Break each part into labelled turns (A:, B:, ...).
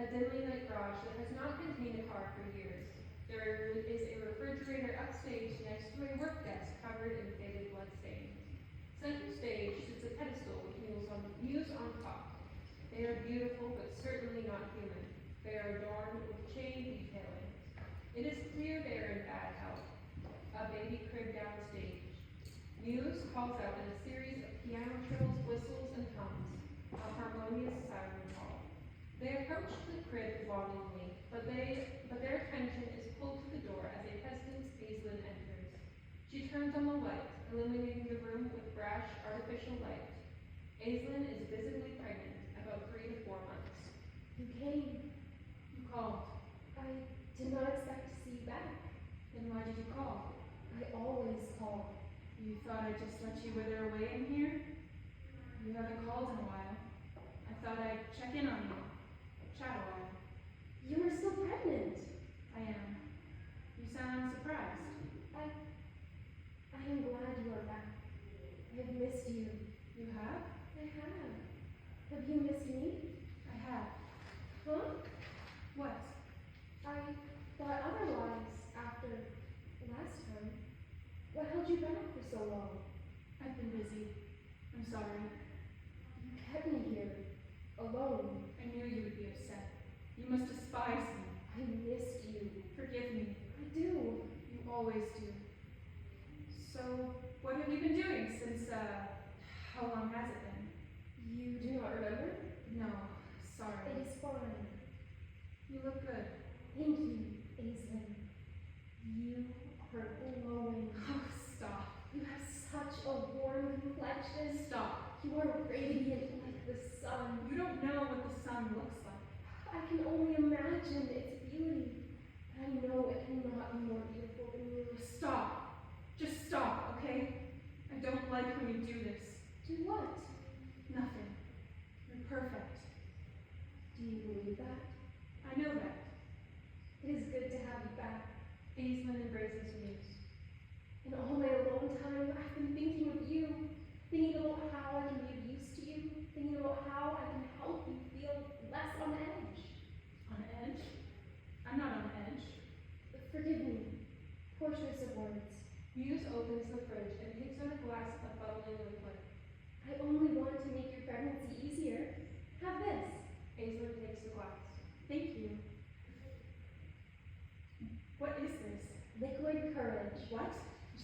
A: a dimly lit garage that has not contained a car for years. There is a refrigerator upstage next to a work desk covered in faded bloodstains. Center stage sits a pedestal with muse on top. They are beautiful, but certainly not human. They are adorned with chain detailing. It is clear they are in bad health. A baby crib downstage. Muse calls out in a series of piano trills, whistles, and hums, a harmonious siren call. They approach the crib longingly, but their attention is pulled to the door as a hesitant Aislinn enters. She turns on the light, illuminating the room with brash, artificial light. Aislinn is visibly pregnant, about 3 to 4 months.
B: You came.
A: You called.
B: I did not expect to see you back.
A: Then why did you call?
B: I always call.
A: You thought I'd just let you wither away in here? You haven't called in a while. I thought I'd check in on you. Chat a while.
B: You are still pregnant.
A: I am. You sound surprised.
B: I am glad you are back. I have missed you.
A: You have?
B: I have. Have you missed me?
A: I have.
B: Huh?
A: What?
B: I thought otherwise after last time. What held you back for so long?
A: I've been busy. I'm sorry.
B: You kept me here, alone.
A: I knew you would be upset. You must despise me.
B: I missed you.
A: Forgive me.
B: I do.
A: You always do. So, what have you been doing since, how long has it been?
B: You do not remember?
A: No, sorry.
B: It is fine.
A: You look good.
B: Thank you, Aislinn. You are glowing.
A: Oh, stop.
B: You have such a warm complexion.
A: Stop.
B: You are radiant like the sun.
A: You don't know what the sun looks like.
B: I can only imagine its beauty. I know it cannot be more beautiful than you.
A: Stop. Just stop, okay? I don't like when you do this.
B: Do what?
A: Nothing. You're perfect.
B: Do you believe that?
A: I know that.
B: It is good to have you back.
A: Aislinn embraces Muse.
B: In all my alone time, I've been thinking of you. Thinking about how I can be of use to you. Thinking about how I can help you feel less on edge.
A: On edge? I'm not on edge.
B: Forgive me. Poor choice of words.
A: Muse opens the fridge and takes out a glass of bubbling liquid.
B: I only want to make your pregnancy easier. Have this.
A: Aislinn takes the glass. Thank you. What is this?
B: Liquid courage.
A: What?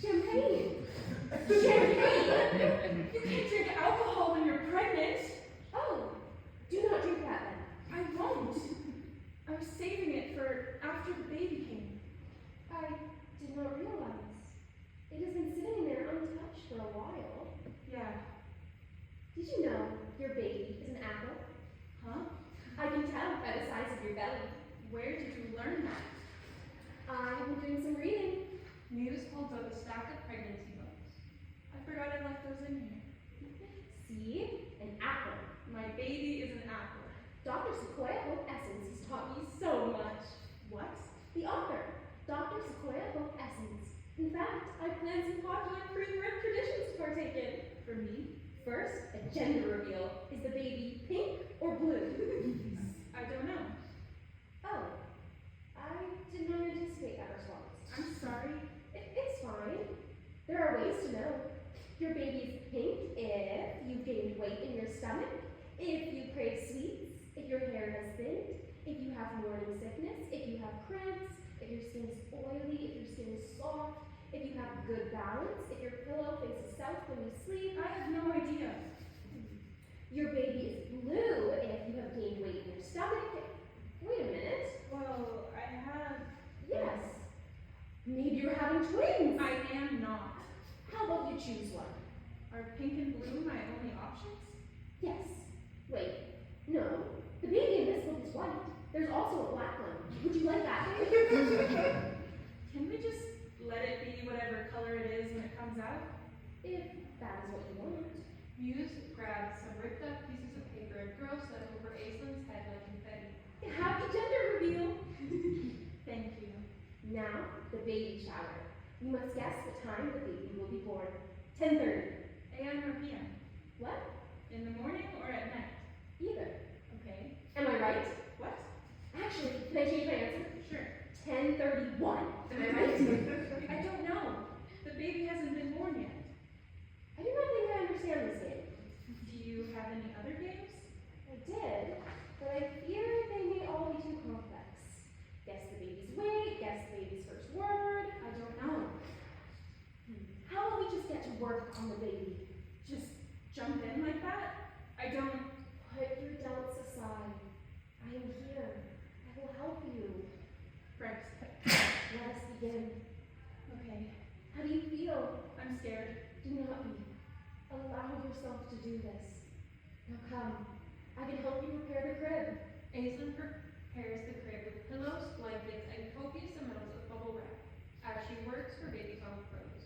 B: Champagne!
A: Champagne! You can't drink alcohol when you're pregnant!
B: Oh, do not drink that then.
A: I won't. I was saving it for after the baby came.
B: I did not realize. It has been sitting there untouched for a while.
A: Yeah.
B: Did you know your baby is an apple?
A: Huh?
B: I can tell by the size of your belly.
A: Where did you learn that?
B: I've been doing some reading.
A: Muse holds up a stack of pregnancy books. I forgot I left those in here.
B: See? An apple.
A: My baby is an apple.
B: Dr. Sequoia Hope Essence has taught me so much.
A: What?
B: The author, Dr. Sequoia Hope Essence. In fact, I plan some popular pre-birth traditions to partake in.
A: For me?
B: First, a gender reveal. Is the baby pink or blue?
A: I don't know.
B: Oh, I did not anticipate that response.
A: I'm sorry.
B: It's fine. There are ways to know. Your baby's pink if you've gained weight in your stomach, if you crave sweets, if your hair has thinned, if you have morning sickness, if you have cramps, if your skin is oily, if your skin is soft, if you have good balance, if your pillow faces south when you sleep.
A: I have no idea.
B: Your baby is blue if you have gained weight in your stomach. Wait a minute.
A: Well, I have...
B: Yes. Maybe you're having twins.
A: I am not.
B: How about you choose one?
A: Are pink and blue my only options?
B: Yes. Wait. No. The baby in this book is white. There's also a black one. Would you like that?
A: Can we just let it be whatever color it is when it comes out?
B: If that is what you want.
A: Muse grabs some ripped up pieces of paper and throws them over Aislinn's head like confetti.
B: Happy gender reveal.
A: Thank you.
B: Now, the baby shower. You must guess the time the baby will be born. 10:30.
A: AM or PM?
B: What?
A: In the morning or at night?
B: Either.
A: Okay.
B: Am I right?
A: What?
B: Actually, can I change my answer?
A: Sure.
B: 10:31. Am I right?
A: I don't know. The baby hasn't been born yet.
B: I do not think I understand this game.
A: Do you have any other games?
B: I did, but I fear they may all be too complex. Guess the baby's weight, guess the baby's first word.
A: I don't know.
B: How about we just get to work on the baby?
A: Just jump in like that? I don't.
B: Put your doubts aside. I am here. I will help you.
A: Right.
B: Let us begin.
A: Okay.
B: How do you feel?
A: I'm scared.
B: Do not be. Allow yourself to do this. Now come. I can help you prepare the crib.
A: Aislinn prepares the crib with pillows, blankets, and copious amounts of bubble wrap as she works her baby on pros.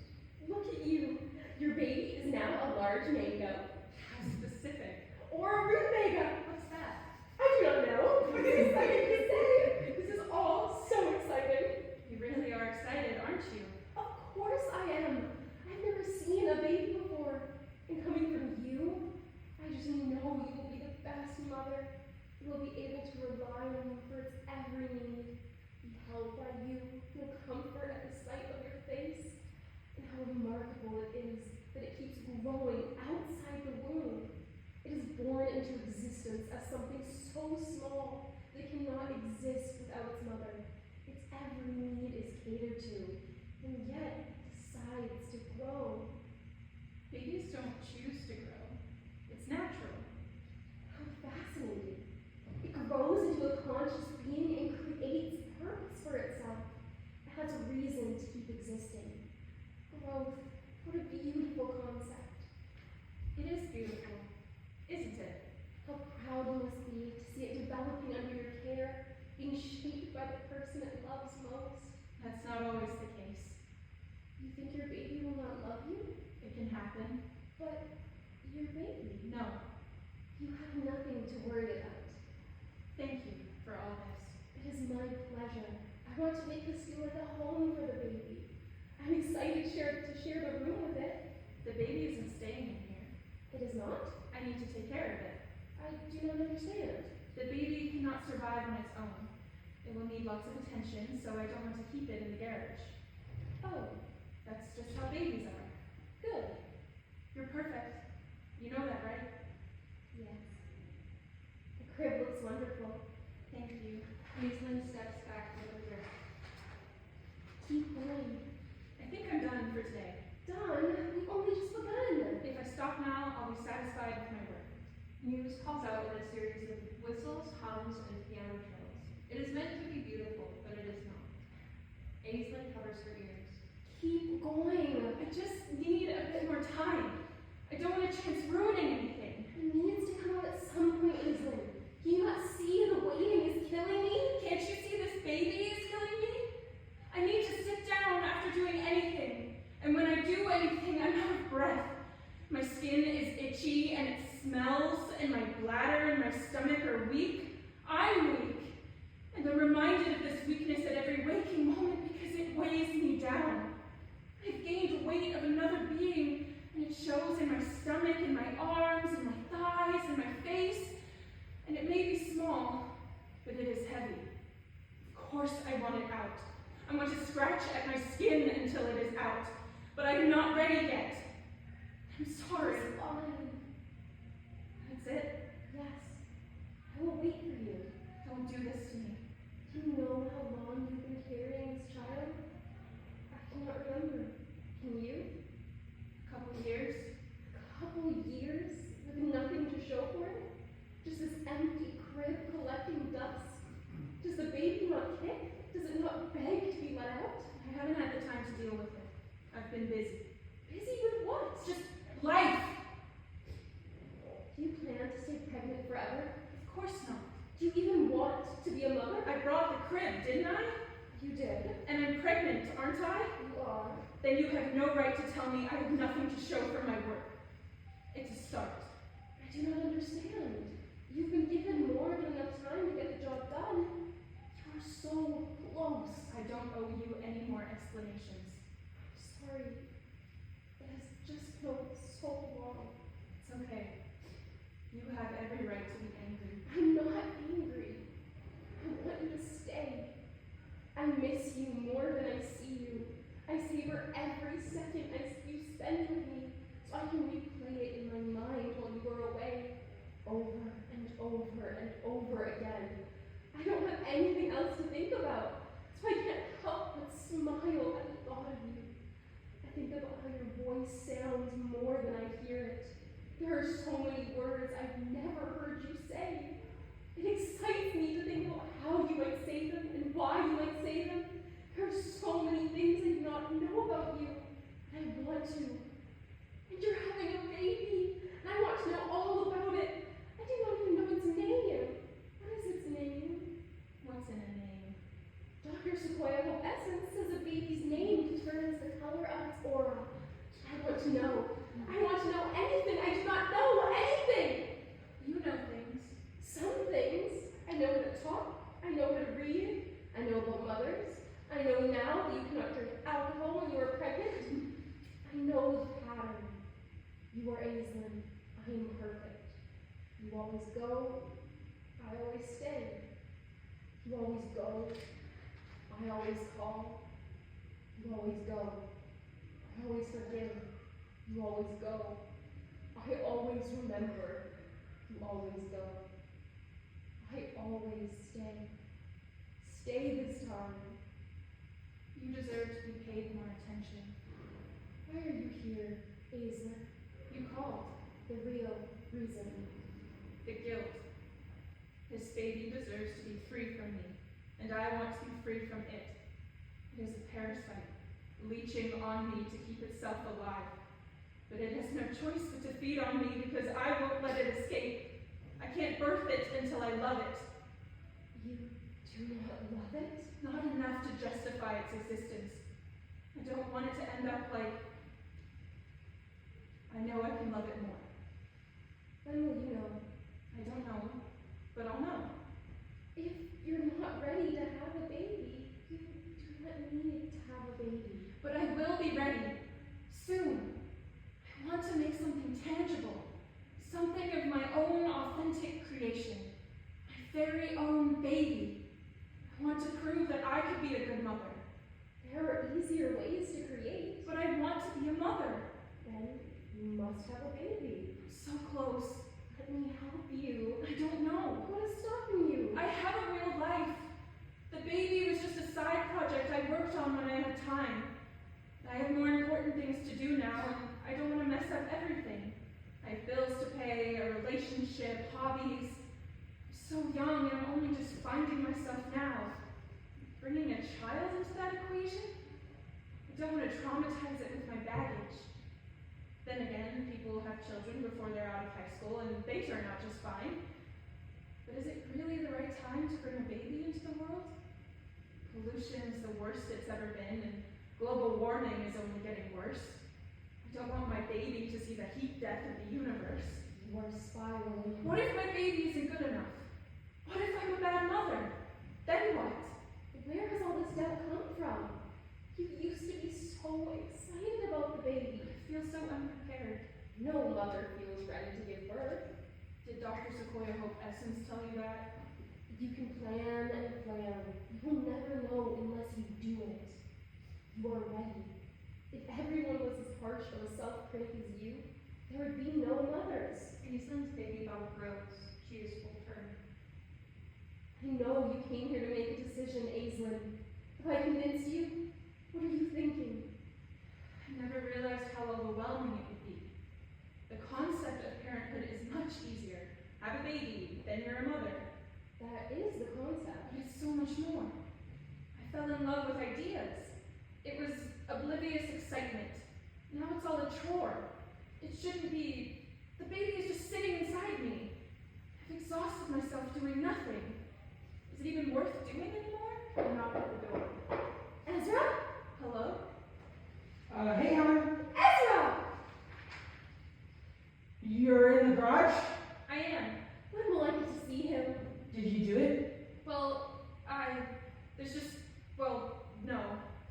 B: Look at you. Your baby is now a large mango.
A: How specific.
B: Or a rutabaga.
A: What's that?
B: I do not know, but it's exciting to say. This is all so exciting.
A: You really are excited, aren't you?
B: Of course I am. I've never seen a baby before. And coming from you, I just know you will be the best mother. You will be able to rely on you for its every need. Be held by you, feel comfort at the sight of your face. And how remarkable it is that it keeps growing outside the womb. It is born into existence as something so small that it cannot exist without its mother. Its every need is catered to, and yet it decides to grow.
A: Babies don't choose to grow. It's natural.
B: How fascinating. It grows into a conscious being and creates purpose for itself. It has a reason to keep existing. Growth, what a beautiful concept.
A: It is beautiful, isn't it?
B: How proud you must be to see it developing under your care, being shaped by the person it loves most.
A: That's not always the case.
B: You think your baby will not love you?
A: It can happen.
B: But your baby,
A: No.
B: you have nothing to worry about.
A: Thank you for all this.
B: It is my pleasure. I want to make this feel like a home for the baby. I'm excited to share the room with it.
A: The baby isn't staying in here.
B: It is not?
A: I need to take care of it.
B: I do not understand.
A: The baby cannot survive on its own. It will need lots of attention, so I don't want to keep it in the garage.
B: Oh,
A: That's just how babies are.
B: good.
A: You're perfect. You know that, right?
B: Yes. The crib looks wonderful.
A: Thank you. Aislinn steps back from the crib.
B: Keep going.
A: I think I'm done for today.
B: Done? We've only just begun.
A: If I stop now, I'll be satisfied with my work. Muse calls out in a series of whistles, hums, and piano trills. It is meant to be beautiful, but it is not. Aislinn covers her ears.
B: Keep going.
A: I just need a bit more time. I don't want to chance ruining anything.
B: It needs to come out at some point, Aislinn. Do you not see the waiting is killing me?
A: Can't you see this baby is killing me? I need to sit down after doing anything. And when I do anything, I'm out of breath. My skin is itchy and it smells, and my bladder and my stomach are weak. I'm weak. And I'm reminded of this weakness at every waking moment because it weighs me down. I've gained weight of another being, and it shows in my stomach, and my arms, and my thighs, and my face. And it may be small, but it is heavy. Of course I want it out. I want to scratch at my skin until it is out. But I am not ready yet. I'm sorry.
B: It's fine.
A: That's it?
B: Yes. I will wait for you.
A: Don't do this to me.
B: Do you know how long you've been carrying this child? I cannot remember. Can you?
A: A couple years?
B: A couple years with nothing to show for it? Just this empty crib collecting dust? Does the baby not kick? Does it not beg to be let out?
A: I haven't had the time to deal with it. I've been busy.
B: Busy with what?
A: Just life!
B: Do you plan to stay pregnant forever?
A: Of course not.
B: Do you even want to be a mother?
A: I brought the crib, didn't I?
B: You did.
A: And I'm pregnant, aren't I?
B: You are.
A: Then you have no right to tell me I have nothing to show for my work. It's a start.
B: I do not understand. You've been given more than enough time to get the job done. You are so close.
A: I don't owe you any more explanations.
B: I'm sorry. It has just felt so long.
A: It's okay. You have every right to be angry.
B: I'm not angry. I want second you spend with me so I can replay it in my mind while you are away, over and over and over again. I don't have anything else to think about, so I can't help but smile at the thought of you. I think about how your voice sounds more than I hear it. There are so many words I've never heard you say. It excites me to think about how you might say them and why you might say them. There are so many things I do not know about you, and I want to. And you're having a baby, and I want to know all about it. I do not even know its name. What is its name?
A: What's in a name?
B: Dr. Sequoia Hope Essence says a baby's name determines the color of its aura. I want to know. I want to know anything. I do not know anything.
A: You know things.
B: Some things. I know how to talk. I know how to read. I know about mothers. I know now that you cannot drink alcohol when you are pregnant. I know the pattern. You are Aislinn. I am perfect. You always go. I always stay. You always go. I always call. You always go. I always forgive. You always go. I always remember. You always go. I always stay. Stay this time.
A: You deserve to be paid more attention.
B: Why are you here, Aislinn?
A: You called.
B: The real reason.
A: The guilt. This baby deserves to be free from me, and I want to be free from it. It is a parasite, leeching on me to keep itself alive. But it has no choice but to feed on me because I won't let it escape. I can't birth it until I love it.
B: You do not love it?
A: Not enough to justify its existence. I don't want it to end up like... I know I can love it more.
B: When will you know?
A: I don't know, but I'll know.
B: If you're not ready to have a baby, you do not need to have a baby.
A: But I will be ready. Soon. I want to make something tangible. Something of my own authentic creation. My very own baby. I want to prove that I could be a good mother.
B: There are easier ways to create.
A: But I want to be a mother.
B: Then you must have a baby.
A: So close.
B: Let me help you.
A: I don't know.
B: What is stopping you?
A: I have a real life. The baby was just a side project I worked on when I had time. I have more important things to do now, and I don't want to mess up everything. I have bills to pay, a relationship, hobbies. I'm so young, and I'm only just finding myself now. Bringing a child into that equation? I don't want to traumatize it with my baggage. Then again, people have children before they're out of high school, and they turn out just fine. But is it really the right time to bring a baby into the world? Pollution is the worst it's ever been, and global warming is only getting worse. I don't want my baby to see the heat death of the universe.
B: You are spiraling.
A: What if my baby isn't good enough? What if I'm a bad mother? Then what?
B: Where has all this doubt come from? You used to be so excited about the baby.
A: I feel so unprepared.
B: No mother feels ready to give birth.
A: Did Dr. Sequoia Hope Essence tell you that?
B: You can plan and plan. You will never know unless you do it. You are ready. If everyone was as harsh of a self-critic as you, there would be no mothers.
A: Aislinn's baby bump grows. She is full term.
B: I know you came here to make a decision, Aislinn. Have I convinced you? What are you thinking?
A: I never realized how overwhelming it would be. The concept of parenthood is much easier. Have a baby, then you're a mother.
B: That is the concept.
A: But it's so much more. I fell in love with ideas. It was oblivious excitement. Now it's all a chore. It shouldn't be. The baby is just sitting inside me. I've exhausted myself doing nothing. Is it even worth doing anymore? I knocked at the door.
B: Ezra?
A: Hello?
C: Hey, Helen.
B: Ezra!
C: You're in the garage?
A: I am.
B: When will I get to see him?
C: Did you do it?
A: Well, there's just, well, no.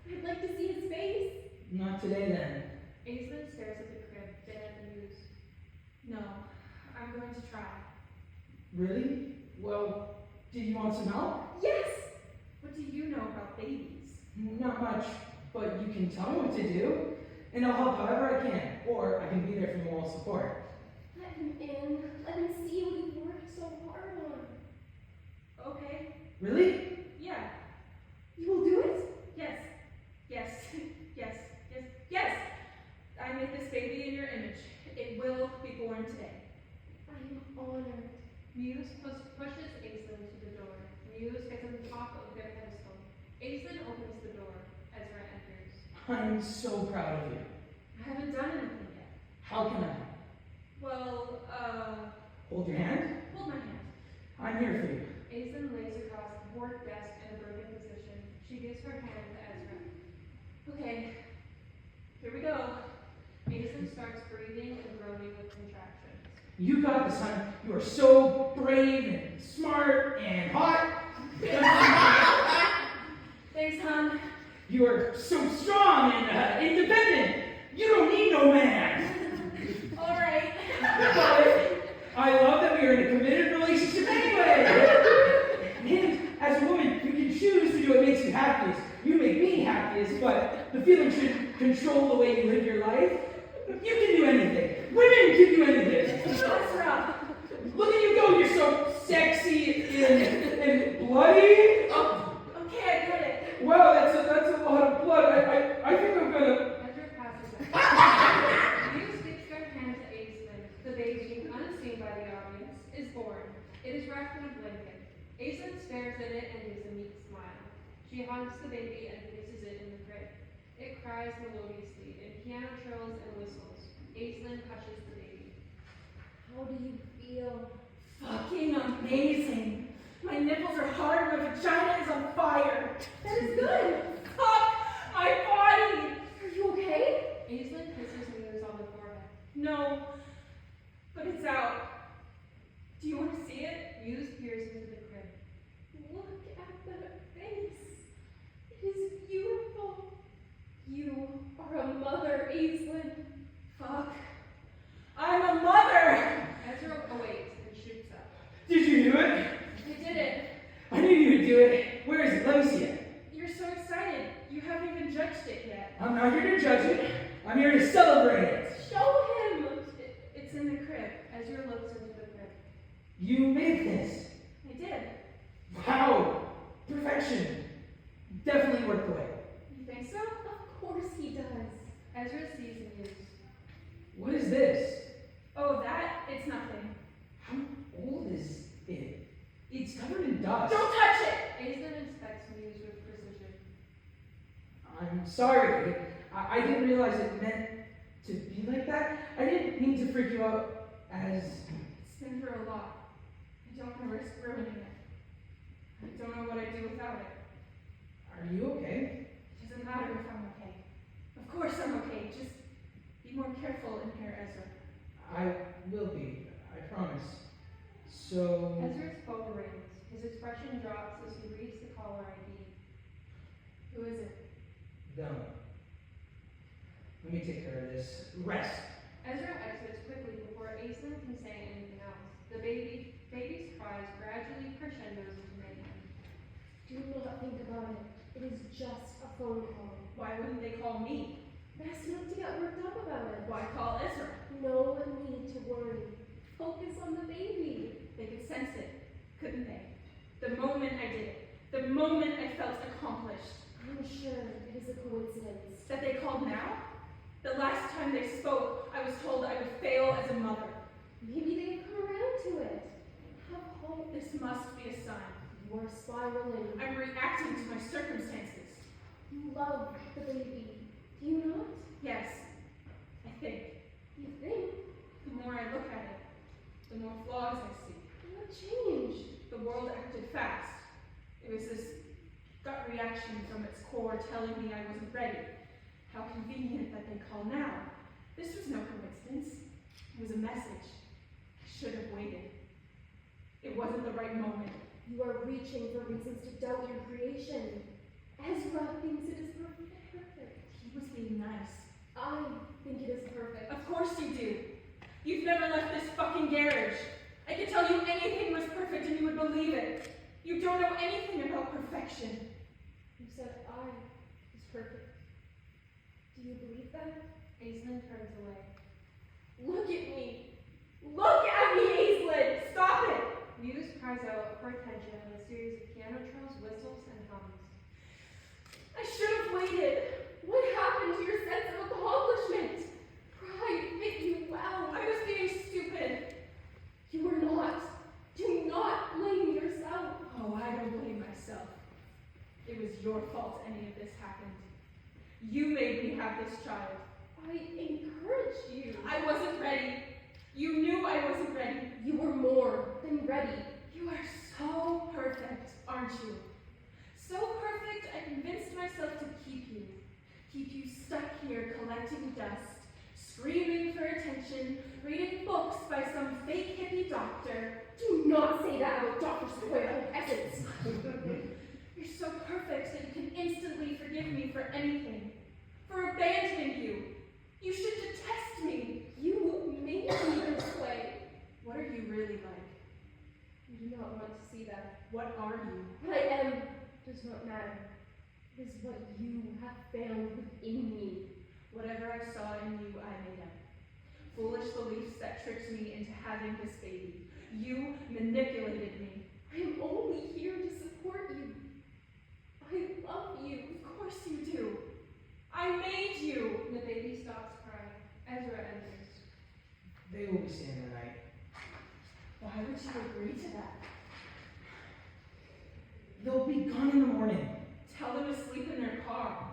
B: I'd like to see his face.
C: Not today, then.
A: Aislinn stares at the crib, then at the news. No, I'm going to try.
C: Really? Well, did you want some help?
B: Yes!
A: What do you know about babies?
C: Not much, but you can tell me what to do. and I'll help however I can, or I can be there for moral support.
B: Let him in. Let him see what you've worked so hard on.
A: Okay.
C: Really?
A: Yeah.
B: You will do it?
A: Yes. Yes. Yes. Yes. Yes. I made this baby in your image. It will be born today.
B: I am honored.
A: Muse pushes Aislinn to the door. Muse gets on top of their pedestal. Aislinn opens the door. Ezra enters.
C: I'm so proud of you.
A: I haven't done anything yet.
C: How can I?
A: Well,
C: Hold your hand?
A: hold my hand.
C: I'm here for you.
A: Aislinn lays across the work desk in a broken position. She gives her hand to Ezra. Okay, here we go. Aislinn starts breathing and groaning with contractions.
C: You got this, hon. You are so brave and smart and hot.
A: Thanks, hon.
C: You are so strong and independent. You don't need no man.
A: All right.
C: But I love that we are in a committed relationship anyway. And as a woman, you can choose to do what makes you happiest. You make me happiest, but the feeling should control the way you live your life. You can do anything. Women can do anything.
A: Ezra.
C: Look at you go. You're so sexy and bloody. Oh,
A: Okay, I get it.
C: wow, that's a lot of blood. I think I'm gonna.
A: Ezra passes out. Muse gives their hand to Aislinn. The baby, unseen by the audience, is born. It is wrapped in a blanket. Aislinn stares at it and gives a meek smile. She hugs the baby and places it in the crib. It cries melodiously, and piano trills and whistles. Aislinn hushes the baby.
B: How do you feel?
A: Fucking amazing! My nipples are hard, my vagina is on fire!
B: That is good.
A: Fuck my body!
B: Are you okay?
A: Aislinn kisses Muse on the forehead. No, but it's out. Do you want to see it? Muse peers into the crib.
B: Look at that face. It is beautiful. You are a mother, Aislinn.
A: Fuck. I'm a mother! Ezra awakes and shoots up.
C: Did you do it?
A: I did it.
C: I knew you would do it. Where is it? Let me see it.
A: You're so excited. You haven't even judged it yet.
C: I'm not here to judge it. I'm here to celebrate it.
B: Show him.
A: It's in the crib. Ezra looks into the crib.
C: You made this.
A: I did.
C: Wow. Perfection. Definitely worth the wait.
A: You think so?
B: Of course he does.
A: Ezra sees Muse.
C: What is this?
A: Oh, that? It's nothing.
C: How old is it? It's covered in dust.
A: Don't touch it! Aislinn inspects Muse with precision.
C: I'm sorry. I didn't realize it meant to be like that. I didn't mean to freak you out as...
A: It's been through a lot. I don't want to risk ruining it. I don't know what I'd do without it.
C: Are you okay?
A: It doesn't matter if I'm okay. Of course I'm okay. Just be more careful in here, Ezra.
C: I will be. I promise. So...
A: Ezra's phone rings. His expression drops as he reads the caller ID. Who is it?
C: Don't. Let me take care of this. Rest.
A: Ezra exits quickly before Aislinn can say anything else. The baby's cries gradually crescendos into mayhem.
B: Do not think about it. It is just a phone call.
A: Why wouldn't they call me?
B: Best not to get worked up about it.
A: Why call Ezra?
B: No need to worry. Focus on the baby.
A: They could sense it, couldn't they? The moment I did it, the moment I felt accomplished.
B: I'm sure it is a coincidence.
A: That they called now? The last time they spoke, I was told I would fail as a mother.
B: Maybe they've come around to it. Have hope.
A: This must be a sign.
B: You are spiraling.
A: I'm reacting to my circumstances.
B: You love the baby. Do you not?
A: Yes, I think.
B: You think?
A: The more I look at it, the more flaws I see.
B: What changed?
A: The world acted fast. It was this gut reaction from its core telling me I wasn't ready. How convenient that they call now. This was no coincidence. It was a message. I should have waited. It wasn't the right moment.
B: You are reaching for reasons to doubt your creation. Ezra thinks it is perfect.
A: He was being nice.
B: I think it is perfect.
A: Of course you do. You've never left this fucking garage. I could tell you anything was perfect and you would believe it. You don't know anything about perfection.
B: You said I was perfect. Do you believe that?
A: Aislinn turns away.
B: Look at me! Look at me, Aislinn! Stop it!
A: Muse cries out for attention with a series of piano trills, whistles, and hums.
B: I should have waited. What happened to your sense of accomplishment? Pride fit you well. I was being stupid. You were not. Do not blame yourself.
D: Oh, I don't blame myself. It was your fault any of this happened. You made me have this child.
B: I encouraged you.
D: I wasn't ready. You knew I wasn't ready.
B: You were more than ready.
D: You are so perfect, aren't you? So perfect, I convinced myself to keep you. Keep you stuck here collecting dust, screaming for attention, reading books by some fake hippie doctor.
B: Do not say that about Dr. Spoil Essence.
D: You're so perfect that you can instantly forgive me for anything. For abandoning you. You should detest me.
B: You made me this way.
D: What are you really like?
B: You do not want to see that.
D: What are you?
B: What I am does not matter. It is what you have found within me.
D: Whatever I saw in you, I made up. Foolish beliefs that tricked me into having this baby. You manipulated me.
B: I am only here to support you. I love you.
D: Of course you do. I made you.
A: The baby stops crying. Ezra enters.
C: They will be staying the night.
D: Why would you agree to that?
C: They'll be gone in the morning.
D: Tell them to sleep in their car.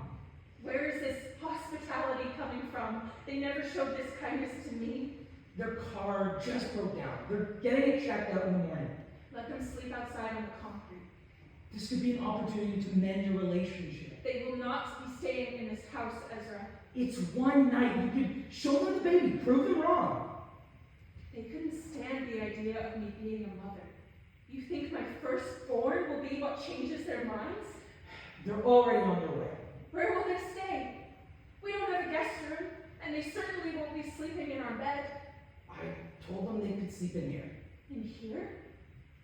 D: Where is this hospitality coming from? They never showed this kindness to me.
C: Their car just broke down. They're getting it checked out in the morning.
D: Let them sleep outside on the concrete.
C: This could be an opportunity to mend your relationship.
D: They will not be staying in this house, Ezra.
C: It's one night. You could show them the baby, prove them wrong.
D: They couldn't stand the idea of me being a mother. You think my firstborn will be what changes their minds?
C: They're already on their way.
D: Where will they stay? We don't have a guest room, and they certainly won't be sleeping in our bed.
C: I told them they could sleep in here.
D: In here?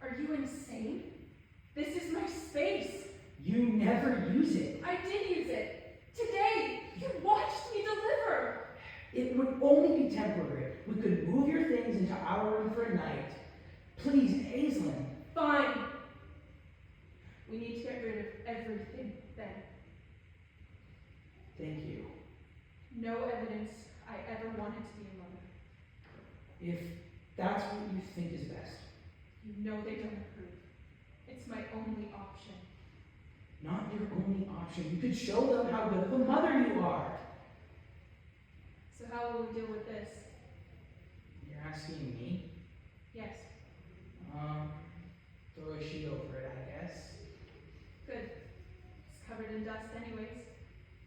D: Are you insane? This is my space.
C: You never use it.
D: I did use it. Today, you watched me deliver.
C: It would only be temporary. We could move your things into our room for a night. Please, Aislinn.
D: Fine. We need to get rid of everything then.
C: Thank you.
D: No evidence I ever wanted to be a mother.
C: If that's what you think is best.
D: You know they don't approve. It's my only option.
C: Not your only option. You could show them how good of a mother you are.
D: So how will we deal with this?
C: You're asking me?
D: Yes.
C: Throw a sheet over it, I guess.
D: Good. It's covered in dust anyways.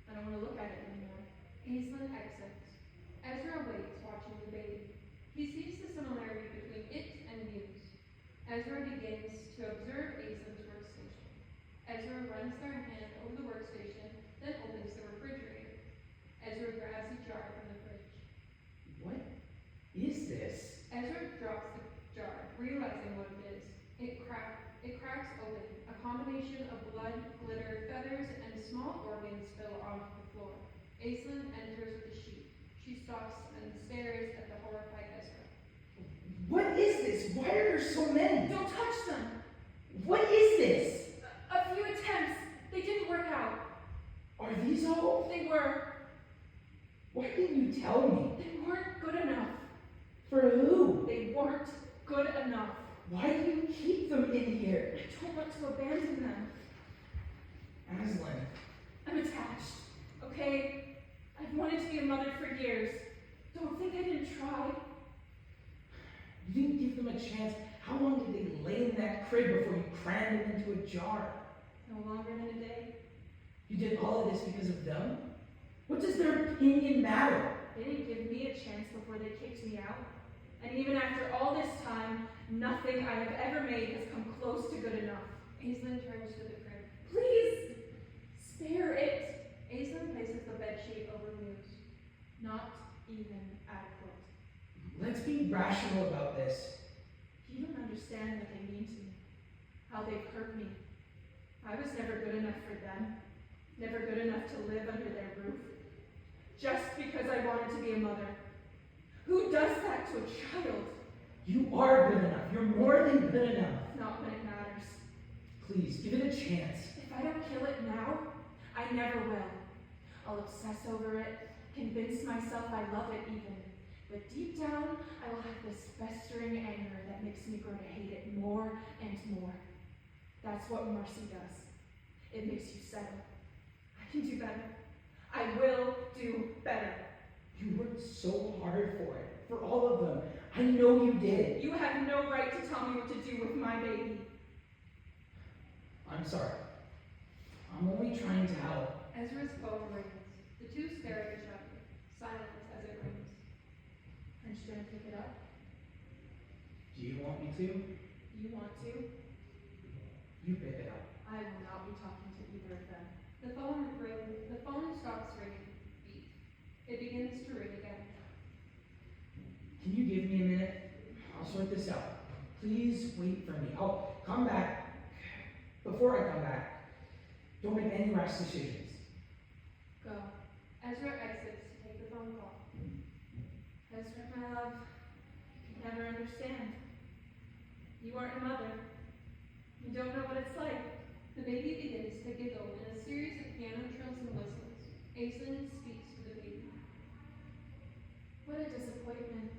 D: I don't want to look at it anymore.
A: Aislinn exits. Ezra waits, watching the baby. He sees the similarity between it and Muse. Ezra begins to observe Aislinn's workstation. Ezra runs their hand over the workstation, then opens the refrigerator. Ezra grabs a jar from the fridge.
C: What is this?
A: Ezra drops the jar, realizing what it is. It cracks open. A combination of blood, glitter, feathers, and small organs spill onto the floor. Aislinn enters with a sheet. She stops and stares at the horrified Ezra.
C: What is this? Why are there so many?
D: Don't touch them!
C: What is this?
D: A few attempts. They didn't work out.
C: Are these all?
D: They were.
C: Why didn't you tell me?
D: They weren't good enough.
C: For who?
D: They weren't good enough.
C: Why do you keep them in here?
D: I don't want to abandon them.
C: Aislinn.
D: I'm attached, okay? I've wanted to be a mother for years. Don't think I didn't try.
C: You didn't give them a chance. How long did they lay in that crib before you crammed them into a jar?
D: No longer than a day.
C: You did all of this because of them? What does their opinion matter?
D: They didn't give me a chance before they kicked me out. And even after all this time, nothing I have ever made has come close to good enough.
A: Aislinn turns to the crib.
B: Please, spare it.
A: Aislinn places the bedsheet over Muse.
D: Not even adequate.
C: Let's be rational about this.
D: You don't understand what they mean to me. How they've hurt me. I was never good enough for them. Never good enough to live under their roof. just because I wanted to be a mother. Who does that to a child?
C: You are good enough. You're more than good enough.
D: Not when it matters.
C: Please, give it a chance.
D: If I don't kill it now, I never will. I'll obsess over it, convince myself I love it even. But deep down, I will have this festering anger that makes me grow to hate it more and more. That's what mercy does. It makes you settle. I can do better. I will do better.
C: You worked so hard for it, for all of them. I know you did.
D: You have no right to tell me what to do with my baby.
C: I'm sorry. I'm only trying to help.
A: Ezra's phone rings. The two stare at each other, silent as it rings.
D: Aren't you gonna pick it up?
C: Do you want me to?
D: You want to?
C: You pick it up.
D: I will not be talking to either of them.
A: The phone stops ringing. Beat. It begins to ring again.
C: Can you give me a minute? I'll sort this out. Please wait for me. I'll come back. Before I come back, don't make any rash decisions.
D: Go.
A: Ezra exits to take the phone call.
D: Ezra, my love, you can never understand. You aren't a mother. You don't know what it's like.
A: The baby begins to giggle in a series of piano trills and whistles. Aislinn speaks to the baby.
D: What a disappointment.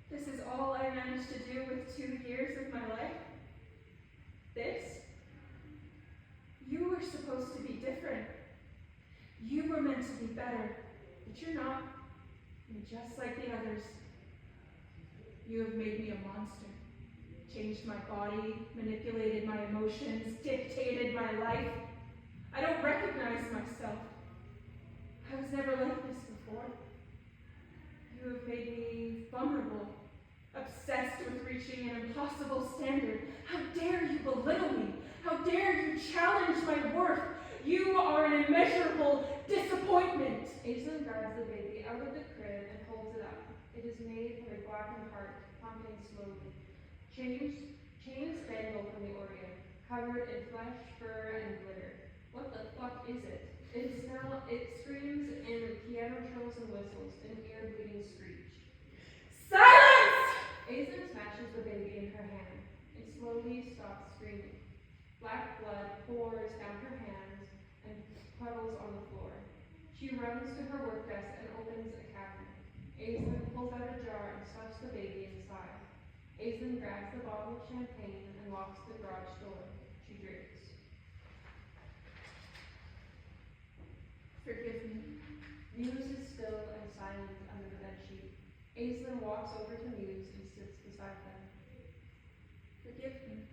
D: This is all I managed to do with 2 years of my life? This? You were supposed to be different. You were meant to be better, but you're not. You're just like the others. You have made me a monster. Changed my body, manipulated my emotions, dictated my life. I don't recognize myself. I was never like this before. You have made me vulnerable, obsessed with reaching an impossible standard. How dare you belittle me? How dare you challenge my worth? You are an immeasurable disappointment.
A: Aislinn grabs the baby out of the crib and holds it up. It is made from a blackened heart, pumping slowly. Chains dangle from the organ, covered in flesh, fur, and glitter. What the fuck is it? It screams in piano trills and whistles, an ear-bleeding screech.
D: Silence!
A: Aislinn smashes the baby in her hand. It slowly stops screaming. Black blood pours down her hands and puddles on the floor. She runs to her work desk and opens a cabinet. Aislinn pulls out a jar and stuffs the baby inside. Aislinn grabs the bottle of champagne and locks the garage door. She drinks.
D: Forgive me.
A: Muse is still and silent under the bedsheet. Aislinn walks over to Muse and sits beside them.
D: Forgive me.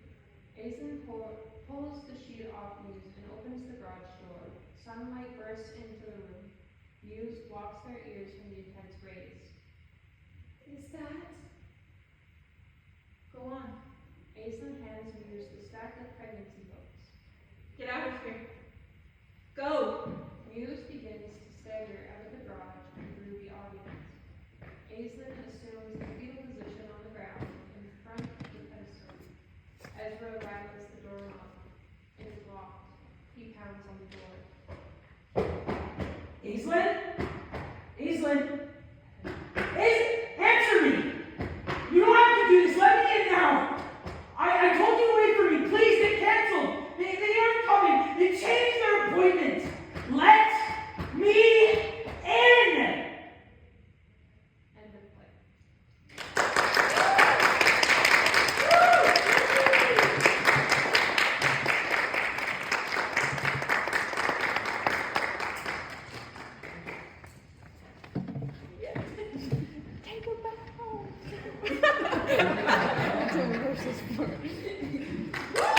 A: Aislinn pulls the sheet off Muse and opens the garage door. Sunlight bursts into the room. Muse blocks their ears from the intense rays.
D: Is that? Go on.
A: Aislinn hands Muse the stack of pregnancy books.
D: Get out of here. Go!
A: Muse begins to stagger out of the garage and through the audience. Aislinn assumes the fetal position on the ground in front of the pedestal. Ezra rattles the doorknob. It is locked. He pounds on the door.
C: Aislinn? Aislinn? Answer me! You don't have to do this. Let me in now. I told you to wait for me. Please, they canceled. They aren't coming. They changed their appointment. Let me in!
A: End of play.
B: Take her back home.
D: Woo!